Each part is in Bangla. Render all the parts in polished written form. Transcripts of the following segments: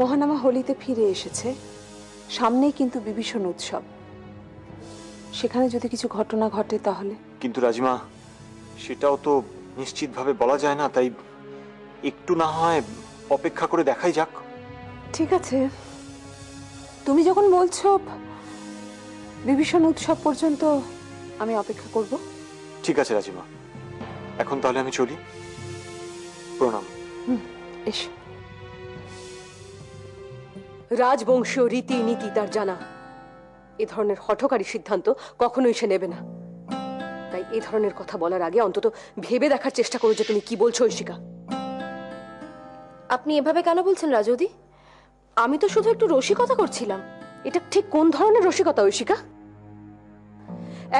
মহানামা হোলিতে ফিরে এসেছে, সামনেই কিন্তু বিভীষণ উৎসব। সেখানে যদি কিছু ঘটনা ঘটে তাহলে? কিন্তু রাজিমা, সেটাও তো নিশ্চিতভাবে বলা যায় না, তাই একটু না হয় অপেক্ষা করে দেখাই যাক। ঠিক আছে, তুমি যখন বলছো বিভীষণ উৎসব পর্যন্ত আমি অপেক্ষা করব। ঠিক আছে রাজিমা, এখন তাহলে আমি চলি। প্রণাম। এসো। রাজবংশীয় রীতি নীতি তার জানা, এ ধরনের হঠকারী সিদ্ধান্ত কখনোই সে নেবে না। তাই এ ধরনের কথা বলার আগে অন্তত ভেবে দেখার চেষ্টা করো যে তুমি কি বলছো ঐশিকা। আপনি এভাবে কেন বলছেন রাজৌদি? আমি তো শুধু একটু রসিকতা করছিলাম। এটা ঠিক কোন ধরনের রসিকতা ঐশিকা?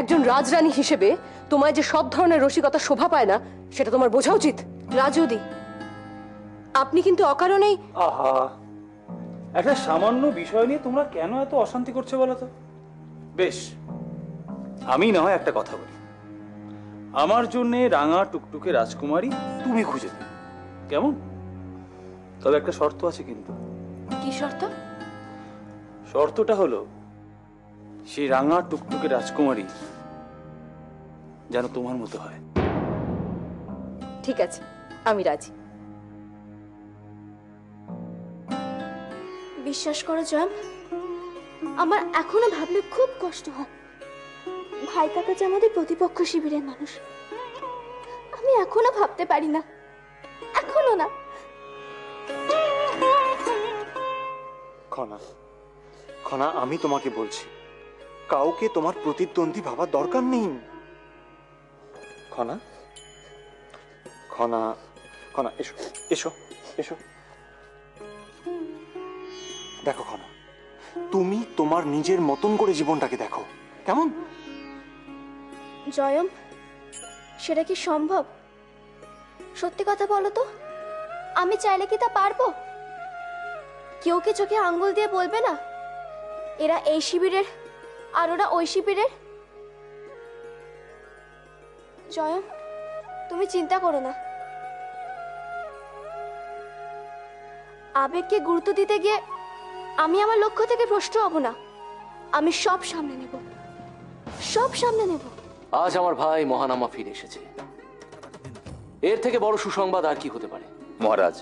একজন রাজরানী হিসেবে তোমায় যে সব ধরনের রসিকতা শোভা পায় না সেটা তোমার বোঝা উচিত। রাজৌদি, আপনি কিন্তু অকারণেই। আহা, একটা সামান্য বিষয় নিয়ে তোমরা কেন এত অশান্তি করছো বলো তো? বেশ, আমি না হয় একটা কথা বলি। আমার জন্য রাঙা টুকটুকে রাজকুমারী তুমি খুঁজে দিও, কেমন? তবে একটা শর্ত আছে কিন্তু। কি শর্ত? শর্তটা হলো সেই রাঙা টুকটুকে রাজকুমারী যেন তোমার মতো হয়। ঠিক আছে, আমি রাজি। বিশ্বাস করো জয়ম, আমার এখনো ভাবলে খুব কষ্ট হয়। ভাই কাকা যে আমাদের প্রতিপক্ষ শিবিরের মানুষ, আমি এখনো ভাবতে পারি না, এখনো না। খনা, খনা, আমি তোমাকে বলছি, কাউকে তোমার প্রতিদ্বন্দ্বী ভাবার দরকার নেই। খনা, খনা, খনা, এসো এসো এসো। দেখো খনা, তুমি তোমার নিজের মতন করে জীবনটাকে দেখো, কেমন? জয়ম, সেটা কি সম্ভব? সত্যি কথা বলো তো, আমি চাইলে কি তা পারবো? কেউ কি চোখে আঙ্গুল দিয়ে বলবে না এরা এই শিবিরের আর ওরা ওই শিবিরের? জয়ম, তুমি চিন্তা করো না। আবেগকে গুরুত্ব দিতে গিয়ে আমি আমার লক্ষ্য থেকে ভ্রষ্ট হব না। আমি সব সামনে নেব, সব সামনে নেব। আজ আমার ভাই মহানামা ফিরে এসেছে, এর থেকে বড় সুসংবাদ আর কি হতে পারে? মহারাজ,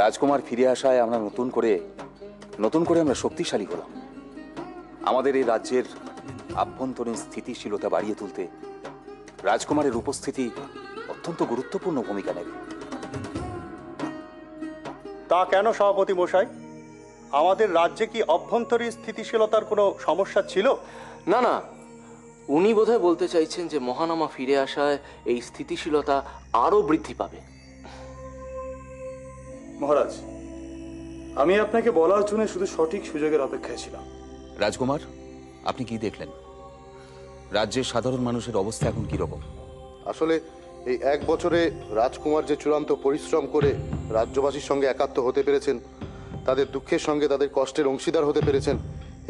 রাজকুমার ফিরে আসায় আমরা নতুন করে আমরা শক্তিশালী হলাম। আমাদের এই রাজ্যের আভ্যন্তরীণ স্থিতিশীলতা বাড়িয়ে তুলতে রাজকুমারের উপস্থিতি অত্যন্ত গুরুত্বপূর্ণ ভূমিকা নেবে। তা কেন সভাপতি মশাই? আমাদের রাজ্যে কি অভ্যন্তরীণ স্থিতিশীলতার কোনো সমস্যা ছিল? না না, উনি বোধহয় বলতে চাইছেন যে মহানামা ফিরে আসায় এই স্থিতিশীলতা আরো বৃদ্ধি পাবে। মহারাজ, আমি আপনাকে বলার জন্য শুধু সঠিক সুযোগের অপেক্ষায় ছিলাম। রাজকুমার, আপনি কি দেখলেন? রাজ্যের সাধারণ মানুষের অবস্থা এখন কি রকম? আসলে এই এক বছরে রাজকুমার যে চূড়ান্ত পরিশ্রম করে রাজ্যবাসীর সঙ্গে একাত্ম হতে পেরেছেন, তাদের দুঃখের সঙ্গে তাদের কষ্টের অংশীদার হতে পেরেছেন,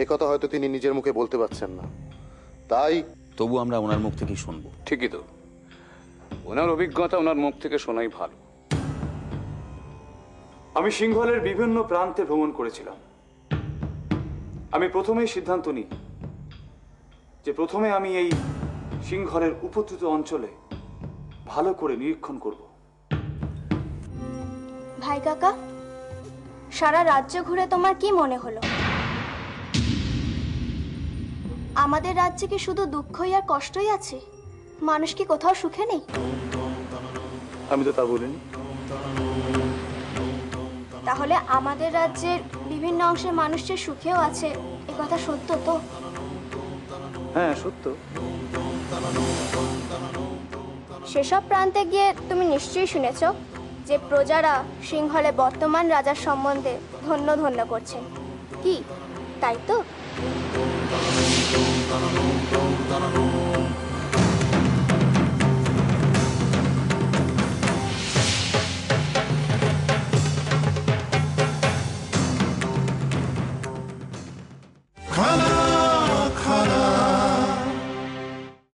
একথা হয়তো তিনি নিজের মুখে বলতে পারছেন না। তাই তবু আমরা ওনার মুখ থেকেই শুনবো। ঠিকই তো, ওনার অভিজ্ঞতা ওনার মুখ থেকে শোনাই ভালো। আমি সিংহলের বিভিন্ন প্রান্তে ভ্রমণ করেছিলাম। আমি প্রথমেই সিদ্ধান্ত নিই যে প্রথমে আমি এই সিংহলের উপদ্রুত অঞ্চলে ভালো করে নিরীক্ষণ করব। ভাই কাকা, সারা রাজ্য ঘুরে তোমার কি মনে হলো? আমাদের রাজ্যে কি শুধু দুঃখই আর কষ্টই আছে? মানুষ কি কোথাও সুখে নেই? আমি তো তা বলিনি। তাহলে আমাদের রাজ্যের বিভিন্ন অংশের মানুষ যে সুখেও আছে, এ কথা সত্য তো? হ্যাঁ, সত্য। সেসব প্রান্তে গিয়ে তুমি নিশ্চয়ই শুনেছ যে প্রজারা সিংহলে বর্তমান রাজার সম্বন্ধে ধন্য ধন্য করছেন, কি তাই তো?